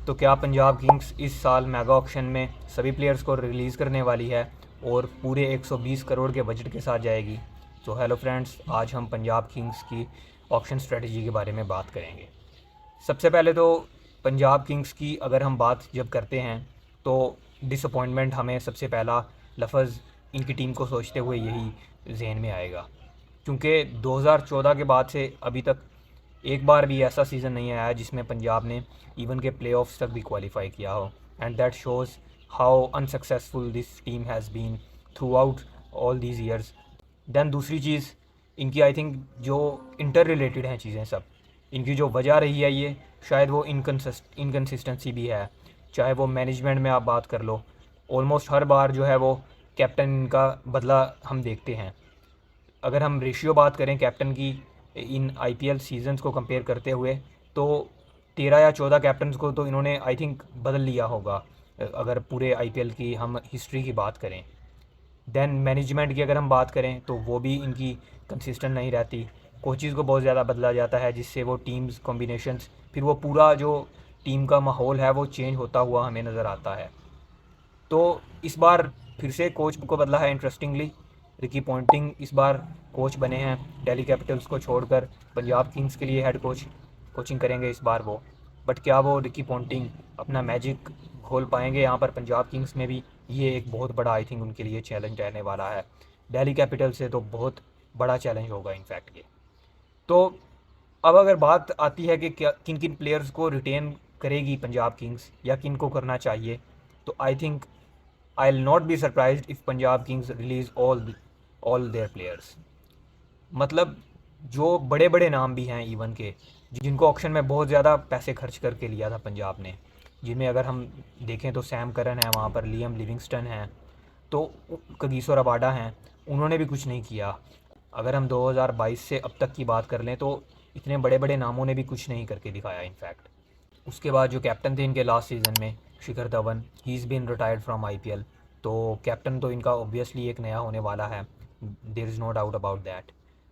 तो क्या पंजाब किंग्स इस साल मेगा ऑक्शन में सभी प्लेयर्स को रिलीज़ करने वाली है और पूरे 120 करोड़ के बजट के साथ जाएगी? तो हेलो फ्रेंड्स, आज हम पंजाब किंग्स की ऑक्शन स्ट्रेटजी के बारे में बात करेंगे। सबसे पहले तो पंजाब किंग्स की अगर हम बात जब करते हैं तो डिसअपॉइंटमेंट हमें सबसे पहला लफ्ज़ इनकी टीम को सोचते हुए यही जहन में आएगा, क्योंकि 2014 के बाद से अभी तक एक बार भी ऐसा सीज़न नहीं आया जिसमें पंजाब ने इवन के प्लेऑफ्स तक भी क्वालिफाई किया हो। And that shows how unsuccessful this team has been throughout all these years. Then दूसरी चीज़, इनकी आई थिंक जो इंटर रिलेटेड हैं चीज़ें सब, इनकी जो वजह रही है ये शायद वो इनकन्सिस्टेंसी भी है। चाहे वो मैनेजमेंट में आप बात कर लो, ऑलमोस्ट हर बार जो है वो कैप्टन इनका बदला हम देखते हैं। अगर हम रेशियो बात करें कैप्टन की इन आईपीएल सीजन्स को कंपेयर करते हुए, तो 13 या 14 कैप्टन को तो इन्होंने आई थिंक बदल लिया होगा, अगर पूरे आईपीएल की हम हिस्ट्री की बात करें। देन मैनेजमेंट की अगर हम बात करें तो वो भी इनकी कंसिस्टेंट नहीं रहती। कोचेज़ को बहुत ज़्यादा बदला जाता है, जिससे वो टीम्स कॉम्बिनेशंस, फिर वो पूरा जो टीम का माहौल है वो चेंज होता हुआ हमें नज़र आता है। तो इस बार फिर से कोच को बदला है इंटरेस्टिंगली। रिकी पॉन्टिंग इस बार कोच बने हैं, दिल्ली कैपिटल्स को छोड़कर पंजाब किंग्स के लिए हेड कोच कोचिंग करेंगे इस बार वो। बट क्या वो रिकी पॉन्टिंग अपना मैजिक खोल पाएंगे यहाँ पर पंजाब किंग्स में भी? ये एक बहुत बड़ा आई थिंक उनके लिए चैलेंज रहने वाला है। दिल्ली कैपिटल से तो बहुत बड़ा चैलेंज होगा इनफैक्ट ये। तो अब अगर बात आती है कि क्या किन किन प्लेयर्स को रिटेन करेगी पंजाब किंग्स या किन को करना चाहिए, तो I think I will not be surprised if Punjab Kings release all their players. मतलब जो बड़े बड़े नाम भी हैं इवन के, जिनको ऑक्शन में बहुत ज़्यादा पैसे खर्च करके लिया था पंजाब ने, जिनमें अगर हम देखें तो सैम करन है वहाँ पर, लियम लिविंगस्टन हैं, तो कगिसो रबाडा हैं, उन्होंने भी कुछ नहीं किया। अगर हम 2022 से अब तक की बात कर लें तो इतने बड़े बड़े नामों ने भी कुछ नहीं करके दिखाया इनफैक्ट। उसके बाद जो कैप्टन थे इनके लास्ट सीज़न में, Shikhar Dhawan, he is been retired from IPL, तो कैप्टन तो इनका ऑब्वियसली एक नया होने वाला है, there is no doubt about that.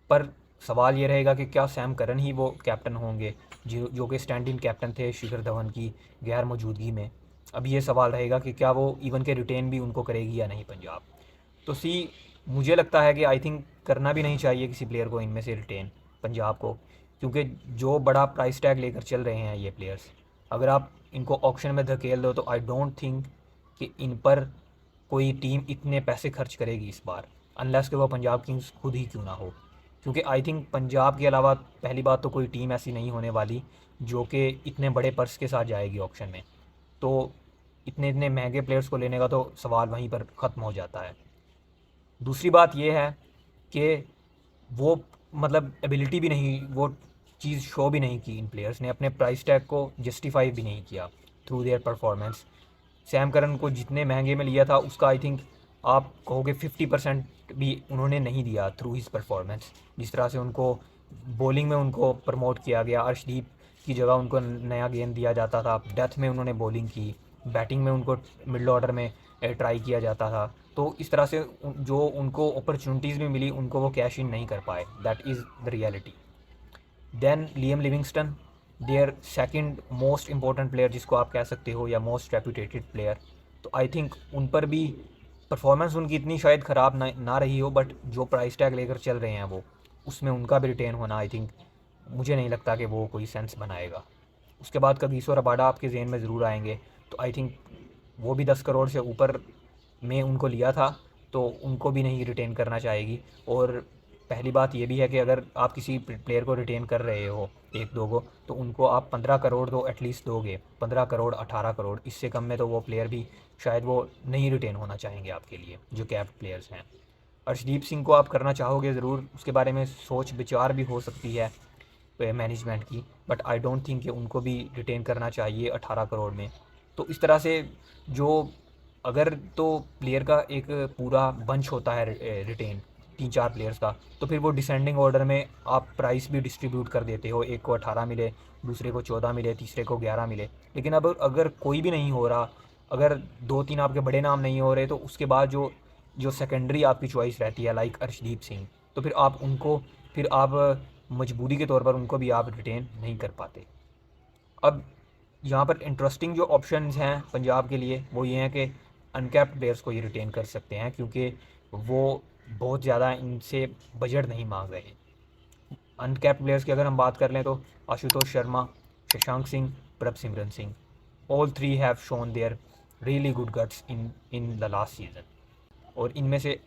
पर सवाल ये रहेगा कि क्या सैम करन ही वो कैप्टन होंगे जो कि स्टैंड इन कैप्टन थे शिखर धवन की गैर मौजूदगी में? अब ये सवाल रहेगा कि क्या वो इवन के रिटेन भी उनको करेगी या नहीं पंजाब। तो मुझे लगता है कि आई थिंक करना भी नहीं चाहिए किसी प्लेयर को इनमें से रिटेन पंजाब को, क्योंकि जो बड़ा प्राइस टैग लेकर चल रहे हैं ये प्लेयर्स, अगर आप इनको ऑक्शन में धकेल दो तो आई डोंट थिंक कि इन पर कोई टीम इतने पैसे खर्च करेगी इस बार, अनलेस कि वो पंजाब किंग्स खुद ही क्यों ना हो। क्योंकि आई थिंक पंजाब के अलावा पहली बात तो कोई टीम ऐसी नहीं होने वाली जो कि इतने बड़े पर्स के साथ जाएगी ऑक्शन में। तो इतने इतने महंगे प्लेयर्स को लेने का तो सवाल वहीं पर ख़त्म हो जाता है। दूसरी बात यह है कि वो मतलब एबिलिटी भी नहीं, वो चीज़ शो भी नहीं की इन प्लेयर्स ने, अपने प्राइस टैग को जस्टिफाई भी नहीं किया through their performance. Sam Curran को जितने महंगे में लिया था उसका आई थिंक आप कहोगे 50% भी उन्होंने नहीं दिया थ्रू हिज परफॉर्मेंस। जिस तरह से उनको बॉलिंग में उनको प्रमोट किया गया, अर्शदीप की जगह उनको नया गेंद दिया जाता था, डेथ में उन्होंने बॉलिंग की, बैटिंग में उनको मिडल ऑर्डर में ट्राई किया जाता था। तो इस तरह से जो उनको अपॉर्चुनिटीज़ भी मिली उनको वो कैश इन नहीं कर पाए, that is the reality. Then Liam Livingstone, their second most important player जिसको आप कह सकते हो, या मोस्ट रेपुटेटेड प्लेयर। तो आई थिंक उन पर भी परफॉर्मेंस उनकी इतनी शायद ख़राब ना रही हो, बट जो प्राइस टैग लेकर चल रहे हैं वो, उसमें उनका भी रिटेन होना आई थिंक मुझे नहीं लगता कि वो कोई सेंस बनाएगा। उसके बाद कगिसो रबाडा आपके जहन में ज़रूर आएंगे, तो आई थिंक वो भी 10 करोड़ से ऊपर में उनको लिया था, तो उनको भी नहीं रिटेन करना चाहेगी। और पहली बात ये भी है कि अगर आप किसी प्लेयर को रिटेन कर रहे हो एक दो को, तो उनको आप 15 करोड़ तो एटलीस्ट दोगे, 15 करोड़ 18 करोड़, इससे कम में तो वो प्लेयर भी शायद वो नहीं रिटेन होना चाहेंगे आपके लिए, जो कैप्ड प्लेयर्स हैं। अर्शदीप सिंह को आप करना चाहोगे ज़रूर, उसके बारे में सोच विचार भी हो सकती है मैनेजमेंट की, बट आई डोंट थिंक कि उनको भी रिटेन करना चाहिए 18 करोड़ में। तो इस तरह से जो, अगर तो प्लेयर का एक पूरा बंच होता है रिटेन 3-4 प्लेयर्स का, तो फिर वो डिसेंडिंग ऑर्डर में आप प्राइस भी डिस्ट्रीब्यूट कर देते हो, एक को 18 मिले, दूसरे को 14 मिले, तीसरे को 11 मिले। लेकिन अब अगर कोई भी नहीं हो रहा, अगर 2-3 आपके बड़े नाम नहीं हो रहे, तो उसके बाद जो जो सेकेंडरी आपकी चॉइस रहती है लाइक अर्शदीप सिंह, तो फिर आप उनको, आप मजबूरी के तौर पर उनको भी आप रिटेन नहीं कर पाते। अब यहाँ पर इंटरेस्टिंग जो ऑप्शंस हैं पंजाब के लिए वो ये हैं कि अनकैप्ड प्लेयर्स को ये रिटेन कर सकते हैं, क्योंकि वो बहुत ज़्यादा इनसे बजट नहीं मांग रहे। अनकैप्ड प्लेयर्स की अगर हम बात कर लें तो Ashutosh Sharma, Shashank Singh, Prabhsimran Singh, all three have shown their really good guts in the last season. और इनमें से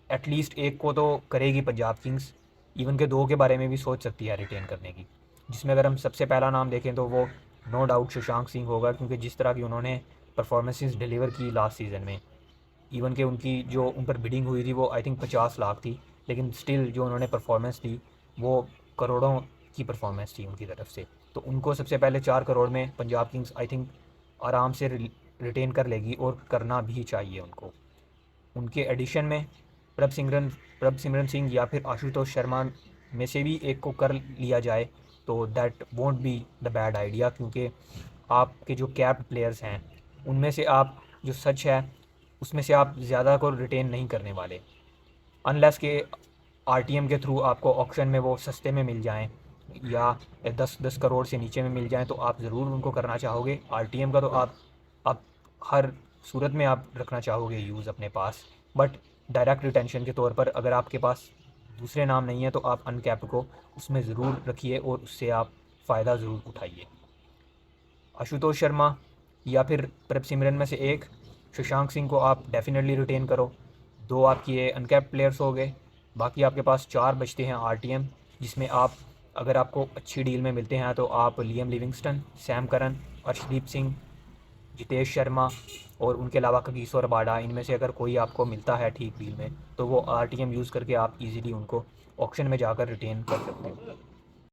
एटलीस्ट एक को तो करेगी पंजाब किंग्स, इवन के दो के बारे में भी सोच सकती है रिटेन करने की, जिसमें अगर हम सबसे पहला नाम देखें तो वो नो डाउट शशांक सिंह होगा, क्योंकि जिस तरह की उन्होंने परफॉर्मेंसेस डिलीवर की लास्ट सीज़न में, इवन के उनकी जो उन पर बिडिंग हुई थी वो आई थिंक 50 लाख थी, लेकिन स्टिल जो उन्होंने परफॉर्मेंस दी वो करोड़ों की परफॉर्मेंस थी उनकी तरफ से। तो उनको सबसे पहले 4 करोड़ में पंजाब किंग्स आई थिंक आराम से रिटेन कर लेगी, और करना भी चाहिए उनको। उनके एडिशन में प्रभ सिमरन सिंह या फिर आशुतोष शर्मा में से भी एक को कर लिया जाए तो that won't be the bad idea, क्योंकि आपके जो कैप्ड प्लेयर्स हैं उनमें से आप जो सच है उसमें से आप ज़्यादा को रिटेन नहीं करने वाले, अनलेस के आरटीएम के थ्रू आपको ऑक्शन में वो सस्ते में मिल जाएं या 10 करोड़ से नीचे में मिल जाएं तो आप ज़रूर उनको करना चाहोगे। आरटीएम का तो आप हर सूरत में आप रखना चाहोगे यूज़ अपने पास, बट डायरेक्ट रिटेंशन के तौर पर अगर आपके पास दूसरे नाम नहीं है तो आप अनकैप्ड को उसमें ज़रूर रखिए और उससे आप फ़ायदा ज़रूर उठाइए। आशुतोष शर्मा या फिर प्रभसिमरन में से एक, शशांक सिंह को आप डेफिनेटली रिटेन करो। दो आपके ये अनकैप्ड प्लेयर्स हो गए, बाकी आपके पास 4 बचते हैं आरटीएम, जिसमें आप अगर आपको अच्छी डील में मिलते हैं तो आप Liam Livingstone, Sam Curran, Arshdeep Singh, Jitesh Sharma और उनके अलावा कगिसो रबाडा, इनमें से अगर कोई आपको मिलता है ठीक डील में तो वो आरटीएम यूज़ करके आप इजीली उनको ऑक्शन में जाकर रिटेन कर सकते हो।